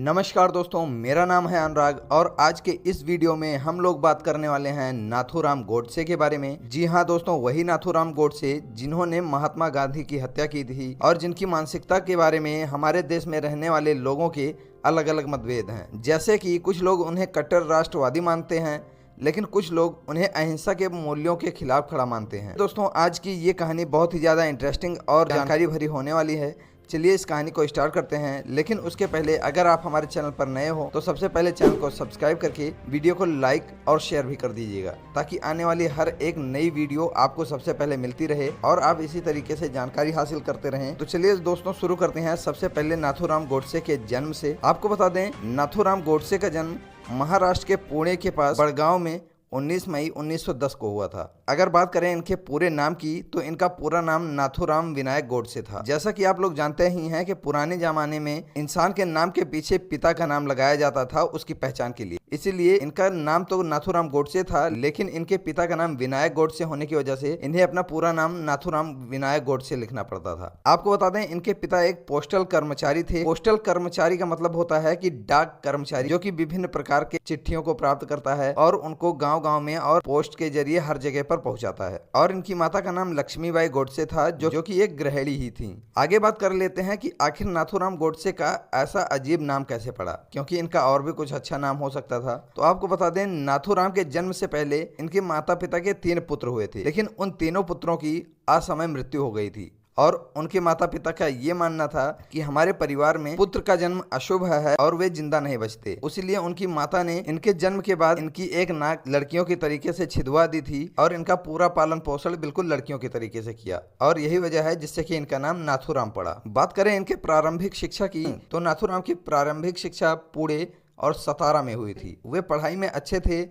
नमस्कार दोस्तों, मेरा नाम है अनुराग और आज के इस वीडियो में हम लोग बात करने वाले हैं नाथूराम गोडसे के बारे में। जी हाँ दोस्तों, वही नाथूराम गोडसे जिन्होंने महात्मा गांधी की हत्या की थी और जिनकी मानसिकता के बारे में हमारे देश में रहने वाले लोगों के अलग अलग मतभेद हैं। जैसे कि कुछ लोग उन्हें कट्टर राष्ट्रवादी मानते हैं, लेकिन कुछ लोग उन्हें अहिंसा के मूल्यों के खिलाफ खड़ा मानते हैं। दोस्तों, आज की ये कहानी बहुत ही ज़्यादा इंटरेस्टिंग और जानकारी भरी होने वाली है। चलिए इस कहानी को स्टार्ट करते हैं, लेकिन उसके पहले अगर आप हमारे चैनल पर नए हो तो सबसे पहले चैनल को सब्सक्राइब करके वीडियो को लाइक और शेयर भी कर दीजिएगा, ताकि आने वाली हर एक नई वीडियो आपको सबसे पहले मिलती रहे और आप इसी तरीके से जानकारी हासिल करते रहें। तो चलिए दोस्तों शुरू करते हैं सबसे पहले नाथूराम गोडसे के जन्म से। आपको बता दें, नाथूराम गोडसे का जन्म महाराष्ट्र के पुणे के पास बड़गांव में 19 मई 1910 को हुआ था। अगर बात करें इनके पूरे नाम की तो इनका पूरा नाम नाथूराम विनायक गोडसे था। जैसा कि आप लोग जानते ही हैं कि पुराने जमाने में इंसान के नाम के पीछे पिता का नाम लगाया जाता था उसकी पहचान के लिए, इसीलिए इनका नाम तो नाथूराम गोडसे था, लेकिन इनके पिता का नाम विनायक गोडसे होने की वजह से इन्हें अपना पूरा नाम नाथूराम विनायक गोडसे लिखना पड़ता था। आपको बता दें, इनके पिता एक पोस्टल कर्मचारी थे। पोस्टल कर्मचारी का मतलब होता है कि डाक कर्मचारी, जो कि विभिन्न प्रकार के चिट्ठियों को प्राप्त करता है और उनको गाँव गाँव में और पोस्ट के जरिए हर जगह पर पहुंचाता है। और इनकी माता का नाम लक्ष्मीबाई गोडसे था, जो कि एक गृहिणी ही थी। आगे बात कर लेते हैं कि आखिर नाथूराम गोडसे का ऐसा अजीब नाम कैसे पड़ा, क्योंकि इनका और भी कुछ अच्छा नाम हो सकता था। तो आपको बता दें, नाथूराम के जन्म से पहले इनके माता पिता के 3 पुत्र हुए थे, लेकिन उन तीनों पुत्रों की असमय मृत्यु हो गई थी और उनके माता पिता का ये मानना था कि हमारे परिवार में पुत्र का जन्म अशुभ है और वे जिंदा नहीं बचते। इसलिए उनकी माता ने इनके जन्म के बाद इनकी एक नाक लड़कियों के तरीके से छिदवा दी थी और इनका पूरा पालन पोषण बिल्कुल लड़कियों के तरीके से किया, और यही वजह है जिससे कि इनका नाम नाथूराम पड़ा। बात करें इनके प्रारंभिक शिक्षा की तो नाथूराम की प्रारंभिक शिक्षा पुणे और सतारा में हुई थी। वे पढ़ाई में अच्छे थे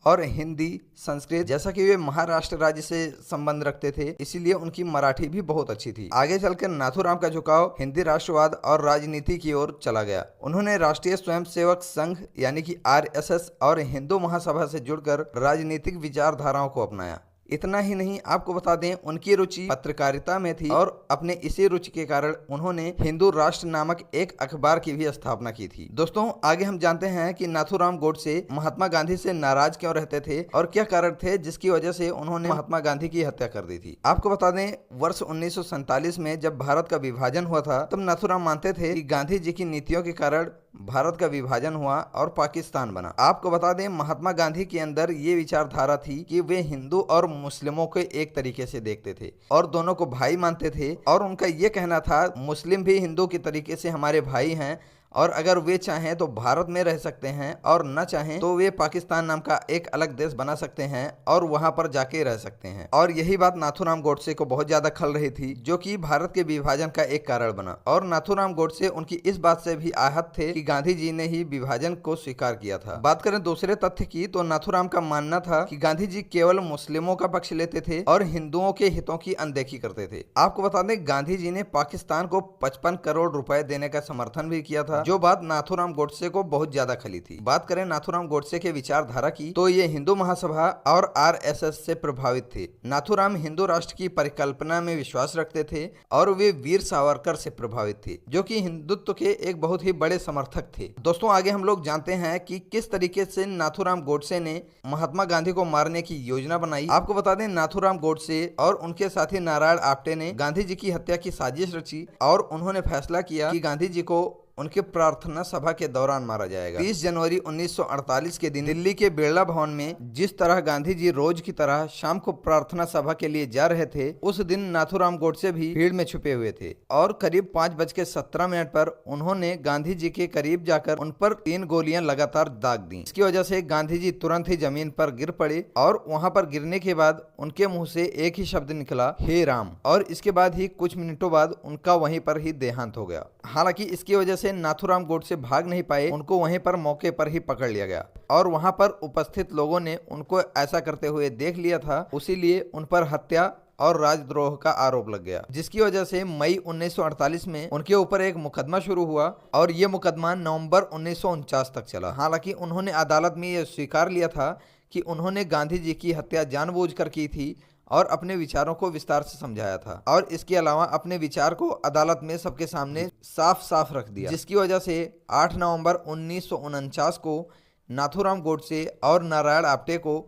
और हिंदी, संस्कृत, जैसा कि वे महाराष्ट्र राज्य से संबंध रखते थे, इसीलिए उनकी मराठी भी बहुत अच्छी थी। आगे चलकर नाथूराम का झुकाव हिंदी राष्ट्रवाद और राजनीति की ओर चला गया। उन्होंने राष्ट्रीय स्वयंसेवक संघ यानी कि RSS और हिंदू महासभा से जुड़कर राजनीतिक विचारधाराओं को अपनाया। इतना ही नहीं, आपको बता दें, उनकी रुचि पत्रकारिता में थी और अपने इसी रुचि के कारण उन्होंने हिंदू राष्ट्र नामक एक अखबार की भी स्थापना की थी। दोस्तों, आगे हम जानते हैं कि नाथूराम गोडसे महात्मा गांधी से नाराज क्यों रहते थे और क्या कारण थे जिसकी वजह से उन्होंने महात्मा गांधी की हत्या कर दी थी। आपको बता दें, वर्ष 1947 में जब भारत का विभाजन हुआ था, तब नाथूराम मानते थे कि गांधी जी की नीतियों के कारण भारत का विभाजन हुआ और पाकिस्तान बना। आपको बता दें, महात्मा गांधी के अंदर ये विचारधारा थी कि वे हिंदू और मुस्लिमों को एक तरीके से देखते थे और दोनों को भाई मानते थे, और उनका ये कहना था मुस्लिम भी हिंदू की तरीके से हमारे भाई हैं और अगर वे चाहें तो भारत में रह सकते हैं और न चाहें तो वे पाकिस्तान नाम का एक अलग देश बना सकते हैं और वहां पर जाके रह सकते हैं। और यही बात नाथूराम गोडसे को बहुत ज्यादा खल रही थी, जो कि भारत के विभाजन का एक कारण बना। और नाथूराम गोडसे उनकी इस बात से भी आहत थे कि गांधी जी ने ही विभाजन को स्वीकार किया था। बात करें दूसरे तथ्य की तो नाथूराम का मानना था कि गांधी जी केवल मुस्लिमों का पक्ष लेते थे और हिंदुओं के हितों की अनदेखी करते थे। आपको बता दें, गांधी जी ने पाकिस्तान को 55 करोड़ रुपए देने का समर्थन भी किया था, जो बात नाथूराम गोडसे को बहुत ज्यादा खली थी। बात करें नाथूराम गोडसे के विचारधारा की तो ये हिंदू महासभा और RSS से प्रभावित थे। नाथूराम हिंदू राष्ट्र की परिकल्पना में विश्वास रखते थे और वे वीर सावरकर से प्रभावित थे, जो कि हिंदुत्व के एक बहुत ही बड़े समर्थक थे। दोस्तों, आगे हम लोग जानते हैं कि किस तरीके से नाथूराम गोडसे ने महात्मा गांधी को मारने की योजना बनाई। आपको बता दें, नाथूराम गोडसे और उनके साथी नारायण आप्टे ने गांधी जी की हत्या की साजिश रची और उन्होंने फैसला किया कि गांधी जी को उनके प्रार्थना सभा के दौरान मारा जाएगा। 30 जनवरी 1948 के दिन दिल्ली के बिरला भवन में जिस तरह गांधी जी रोज की तरह शाम को प्रार्थना सभा के लिए जा रहे थे, उस दिन नाथूराम गोडसे भी भीड़ में छुपे हुए थे और करीब 5:17 पर उन्होंने गांधी जी के करीब जाकर उन पर 3 गोलियां लगातार दाग दी। इसकी वजह से गांधी जी तुरंत ही जमीन पर गिर पड़े और वहां पर गिरने के बाद उनके मुंह से एक ही शब्द निकला, हे राम, और इसके बाद ही कुछ मिनटों बाद उनका वहीं पर ही देहांत हो गया। हालांकि इसकी वजह से नाथूराम गोडसे भाग नहीं पाए, उनको वहीं पर मौके पर ही पकड़ लिया गया और वहां पर उपस्थित लोगों ने उनको ऐसा करते हुए देख लिया था, इसीलिए उन पर हत्या और राजद्रोह का आरोप लग गया, जिसकी वजह से मई 1948 में उनके ऊपर एक मुकदमा शुरू हुआ और ये मुकदमा नवंबर 1949 तक चला। हालांकि उन्होंने अदालत में यह स्वीकार लिया था कि उन्होंने गांधी जी की हत्या जानबूझकर की थी और अपने विचारों को विस्तार से समझाया था, और इसके अलावा अपने विचार को अदालत में सबके सामने साफ साफ रख दिया, जिसकी वजह से 8 नवंबर 1949 को नाथूराम गोडसे और नारायण आप्टे को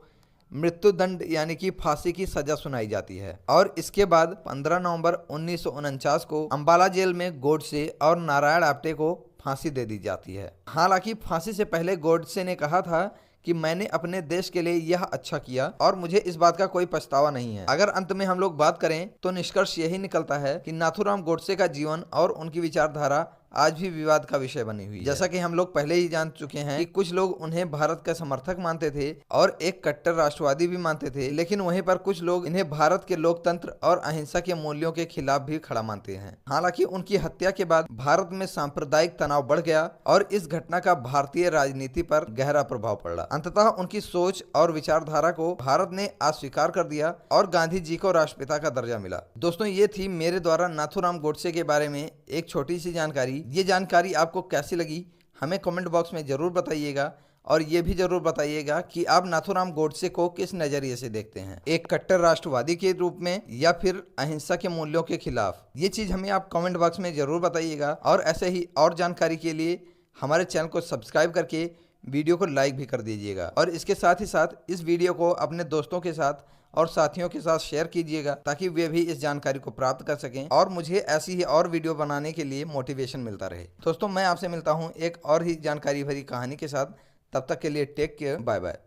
मृत्युदंड यानी कि फांसी की सजा सुनाई जाती है। और इसके बाद 15 नवंबर 1949 को अंबाला जेल में गोडसे और नारायण आप्टे को फांसी दे दी जाती है। हालांकि फांसी से पहले गोडसे ने कहा था कि मैंने अपने देश के लिए यह अच्छा किया और मुझे इस बात का कोई पछतावा नहीं है। अगर अंत में हम लोग बात करें तो निष्कर्ष यही निकलता है कि नाथूराम गोडसे का जीवन और उनकी विचारधारा आज भी विवाद का विषय बनी हुई है। जैसा कि हम लोग पहले ही जान चुके हैं कि कुछ लोग उन्हें भारत का समर्थक मानते थे और एक कट्टर राष्ट्रवादी भी मानते थे, लेकिन वहीं पर कुछ लोग इन्हें भारत के लोकतंत्र और अहिंसा के मूल्यों के खिलाफ भी खड़ा मानते हैं। हालांकि उनकी हत्या के बाद भारत में सांप्रदायिक तनाव बढ़ गया और इस घटना का भारतीय राजनीति पर गहरा प्रभाव पड़ा। अंततः उनकी सोच और विचारधारा को भारत ने अस्वीकार कर दिया और गांधी जी को राष्ट्रपिता का दर्जा मिला। दोस्तों, ये थी मेरे द्वारा नाथूराम गोडसे के बारे में एक छोटी सी जानकारी। ये जानकारी आपको कैसी लगी हमें कमेंट बॉक्स में जरूर बताइएगा, और ये भी जरूर बताइएगा कि आप नाथूराम गोडसे को किस नजरिए से देखते हैं, एक कट्टर राष्ट्रवादी के रूप में या फिर अहिंसा के मूल्यों के खिलाफ। ये चीज हमें आप कमेंट बॉक्स में जरूर बताइएगा, और ऐसे ही और जानकारी के लिए हमारे चैनल को सब्सक्राइब करके वीडियो को लाइक भी कर दीजिएगा, और इसके साथ ही साथ इस वीडियो को अपने दोस्तों के साथ और साथियों के साथ शेयर कीजिएगा ताकि वे भी इस जानकारी को प्राप्त कर सकें और मुझे ऐसी ही और वीडियो बनाने के लिए मोटिवेशन मिलता रहे। दोस्तों, मैं आपसे मिलता हूं एक और ही जानकारी भरी कहानी के साथ। तब तक के लिए टेक केयर, बाय बाय।